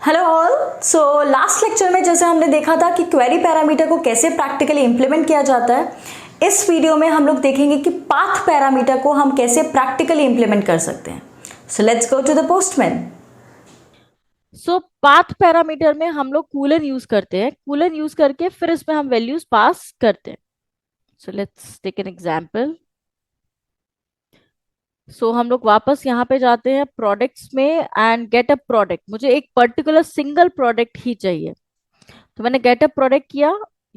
Hello all. So last lecture में जैसे हमने देखा था कि क्वेरी पैरामीटर को कैसे प्रैक्टिकली इंप्लीमेंट किया जाता है, इस वीडियो में हम लोग देखेंगे कि पाथ पैरामीटर को हम कैसे प्रैक्टिकली इंप्लीमेंट कर सकते हैं। So let's go to the Postman. Path parameter में हम लोग कूलन यूज करते हैं। कूलन यूज करके फिर इसमें हम वैल्यूज पास करते हैं। So let's take an example. हम लोग वापस यहाँ पे जाते हैं प्रोडक्ट्स में एंड गेट अ प्रोडक्ट। मुझे एक पर्टिकुलर सिंगल प्रोडक्ट ही चाहिए, तो मैंने गेट अ प्रोडक्ट किया।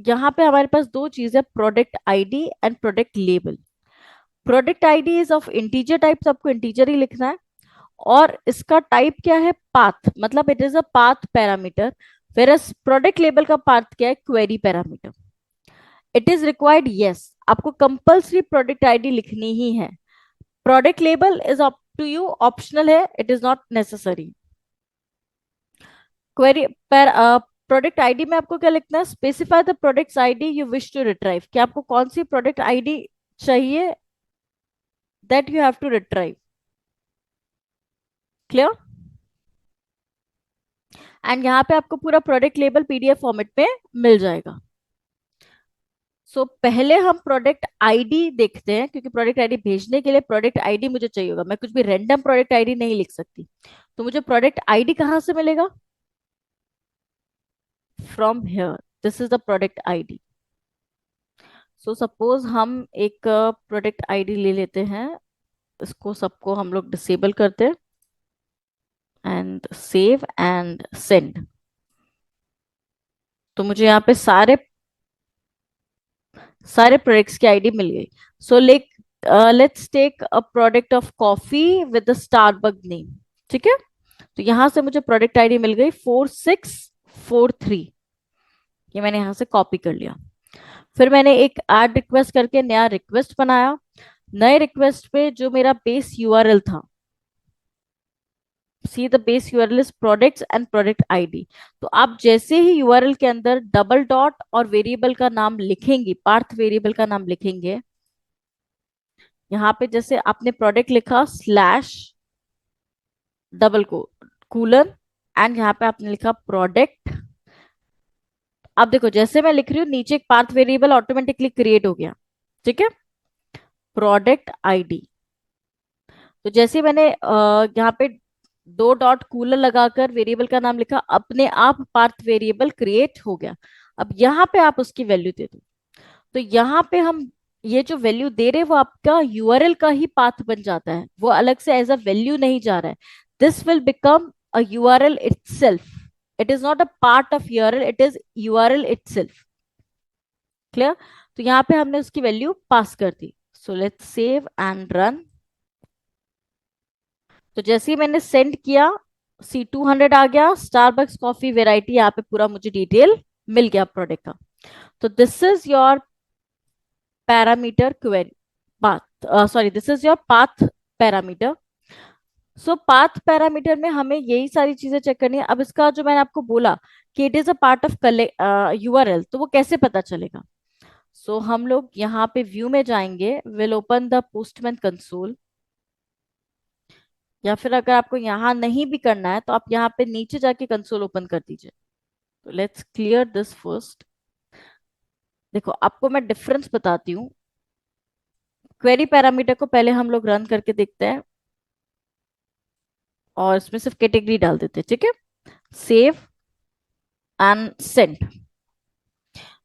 यहाँ पे हमारे पास दो चीजें, product ID and product label. Product ID is of integer type, सबको इंटीजर ही लिखना है। और इसका टाइप क्या है? पाथ, मतलब it is a path parameter. फिर प्रोडक्ट लेबल का पाथ क्या है? Query parameter. It is required, yes, आपको कंपल्सरी प्रोडक्ट आईडी लिखनी ही है। Product label is up to you, optional है, it is not necessary. Query पर प्रोडक्ट आईडी में आपको क्या लिखना है? Specify the product ID you wish to retrieve, कि आपको कौन सी प्रोडक्ट आईडी चाहिए, that you have to retrieve. Clear? And यहाँ पे आपको पूरा प्रोडक्ट लेबल पीडीएफ फॉर्मेट में मिल जाएगा। पहले हम प्रोडक्ट आईडी देखते हैं, क्योंकि प्रोडक्ट आईडी भेजने के लिए प्रोडक्ट आईडी मुझे चाहिए होगा। मैं कुछ भी रैंडम प्रोडक्ट आईडी नहीं लिख सकती। तो मुझे प्रोडक्ट आईडी कहाँ से मिलेगा? From here, this is the product ID. Suppose हम एक प्रोडक्ट आईडी ले लेते हैं, इसको सबको हम लोग डिसेबल करते हैं एंड सेव एंड सेंड। तो मुझे यहाँ पे सारे सारे प्रोडक्ट्स की आईडी मिल गई। So let's take a product of coffee with the Starbuck name. ठीक है, तो यहां से मुझे प्रोडक्ट आईडी मिल गई 4643। ये मैंने यहां से कॉपी कर लिया। फिर मैंने एक ऐड रिक्वेस्ट करके नया रिक्वेस्ट बनाया। नए रिक्वेस्ट पे जो मेरा बेस यूआरएल था, see the base URL is products and product ID. तो आप जैसे ही यूआरएल के अंदर डबल डॉट और वेरिएबल का नाम लिखेंगे, पार्थ वेरिएबल का नाम लिखेंगे, यहाँ पे जैसे आपने प्रोडक्ट लिखा स्लैश डबल को कूलन, एंड यहाँ पे आपने लिखा प्रोडक्ट। अब देखो, जैसे मैं लिख रही हूँ नीचे एक पाथ वेरिएबल ऑटोमेटिकली क्रिएट हो गया। ठीक है, प्रोडक्ट आईडी। तो जैसे मैंने यहाँ पे दो डॉट कूलर लगाकर वेरिएबल का नाम लिखा, अपने आप पाथ वेरिएबल क्रिएट हो गया। अब यहाँ पे आप उसकी वैल्यू दे दो। तो यहाँ पे हम ये जो वैल्यू दे रहे हैं वो आपका यूआरएल का ही पाथ बन जाता है, वो अलग से एज अ वैल्यू नहीं जा रहा है। This will become a URL itself. It is not a part of URL, it is URL itself. Clear? तो यहाँ पे हमने उसकी वैल्यू पास कर दी। So let's save and run. तो जैसे ही मैंने सेंड किया, C200 आ गया, स्टारबक्स कॉफी वेराइटी, यहाँ पे पूरा मुझे डिटेल मिल गया प्रोडक्ट का। तो this is your parameter query path, sorry, this is your path parameter. Path parameter में हमें यही सारी चीजें चेक करनी है। अब इसका जो मैंने आपको बोला कि it is a part of URL, तो वो कैसे पता चलेगा? हम लोग यहाँ पे व्यू में जाएंगे, will open the postman console. या फिर अगर आपको यहाँ नहीं भी करना है तो आप यहाँ पे नीचे जाके कंसोल ओपन कर दीजिए। तो लेट्स क्लियर दिस फर्स्ट। देखो, आपको मैं डिफरेंस बताती हूँ। क्वेरी पैरामीटर को पहले हम लोग रन करके देखते हैं और इसमें सिर्फ कैटेगरी डाल देते हैं। ठीक है, सेव एंड सेंड।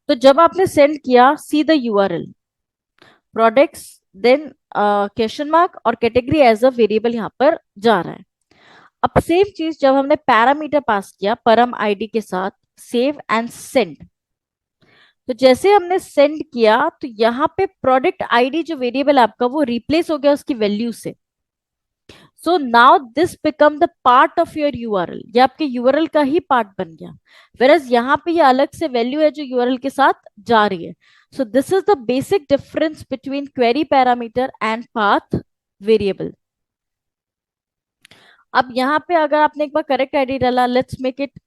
तो जब आपने सेंड किया, see the URL products, then question mark और कैटेगरी एज अ वेरिएबल यहाँ पर जा रहा है। अब सेम चीज जब हमने पैरामीटर पास किया परम आईडी के साथ, सेव एंड सेंड। तो जैसे हमने सेंड किया तो यहाँ पे प्रोडक्ट आईडी जो वेरिएबल आपका वो रिप्लेस हो गया उसकी वैल्यू से। So now this become the part of your URL, ये आपके यूआरएल का ही पार्ट बन गया। वेरएज यहाँ पे ये अलग से वैल्यू है जो यूआरएल के साथ जा रही है। So this is the basic difference between query parameter and path variable. अब यहाँ पे अगर आपने एक बार करेक्ट आईडी डाला, let's make it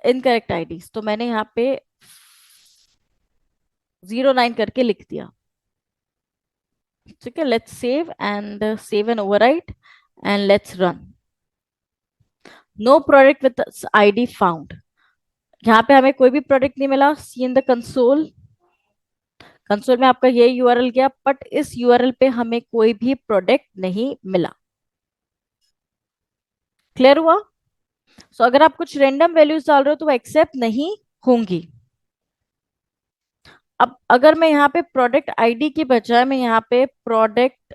incorrect ID, तो मैंने यहाँ पे 09 करके लिख दिया। ठीक है, let's save and save and overwrite and let's run. No product with ID found, यहाँ पे हमें कोई भी प्रोडक्ट नहीं मिला। See in the console, console में आपका ये यूआरएल गया, बट इस यूआरएल पे हमें कोई भी प्रोडक्ट नहीं मिला। क्लियर हुआ? सो अगर आप कुछ रेंडम वैल्यूज डाल रहे हो तो वो एक्सेप्ट नहीं होंगी। अब अगर मैं यहाँ पे प्रोडक्ट आईडी की बजाय मैं यहाँ पे प्रोडक्ट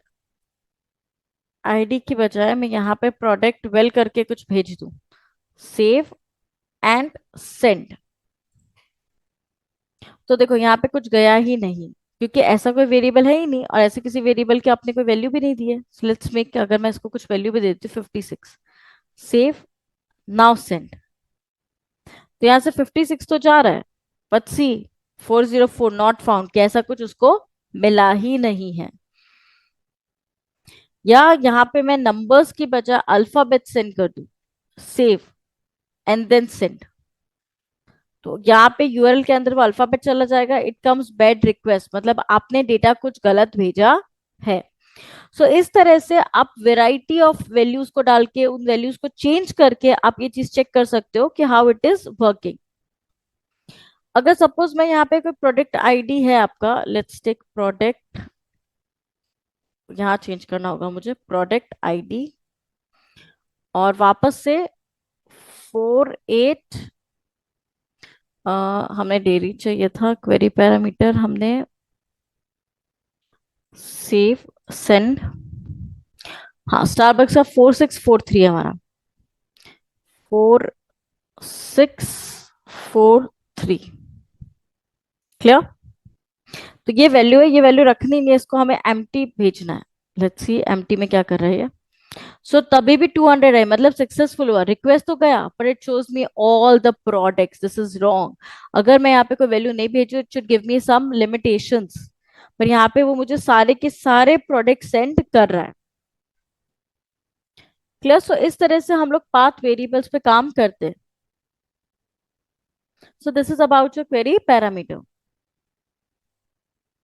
आईडी की बजाय मैं यहाँ पे प्रोडक्ट वेल करके कुछ भेज दूं, सेव एंड सेंड, तो देखो यहाँ पे कुछ गया ही नहीं, क्योंकि ऐसा कोई वेरिएबल है ही नहीं और ऐसे किसी वेरिएबल की आपने कोई वैल्यू भी नहीं दी है। सो लेट्स मेक, अगर मैं इसको कुछ वैल्यू भी देती हूँ 56, सेव, नाउ सेंड, तो यहाँ से 56 तो जा रहा है, बट सी 404 नॉट फाउंड, कैसा कुछ उसको मिला ही नहीं है। या यहाँ पे मैं नंबर्स की बजाय अल्फाबेट सेंड कर दूं, सेव एंड देन सेंड, तो यहाँ पे यूआरएल के अंदर वो अल्फाबेट चला जाएगा। इट कम्स बैड रिक्वेस्ट, मतलब आपने डेटा कुछ गलत भेजा है। सो इस तरह से आप वेराइटी ऑफ वैल्यूज को डाल के उन वैल्यूज को चेंज करके आप ये चीज चेक कर सकते हो कि हाउ इट इज वर्किंग। अगर सपोज मैं यहाँ पे कोई प्रोडक्ट आईडी है आपका, लेट्स टेक प्रोडक्ट, यहाँ चेंज करना होगा मुझे प्रोडक्ट आईडी, और वापस से 48 हमें डेयरी चाहिए था, क्वेरी पैरामीटर हमने सेव सेंड, हाँ स्टारबक्स का 4643 है हमारा, 4643। क्लियर? तो ये वैल्यू है, ये वैल्यू रखनी नहीं है, इसको हमें एम्प्टी भेजना है। लेट्स सी एम्प्टी में क्या कर रहा है ये। सो तभी भी 200 है, मतलब सक्सेसफुल हुआ, रिक्वेस्ट तो गया पर it shows me all the products, this is wrong. अगर मैं यहाँ पे कोई वैल्यू नहीं भेजू it should give me some limitations, पर यहाँ पे वो मुझे सारे के सारे प्रोडक्ट सेंड कर रहा है। क्लियर? सो इस तरह से हम लोग पाथ वेरिएबल्स पे काम करते हैं। So this is about your query parameter.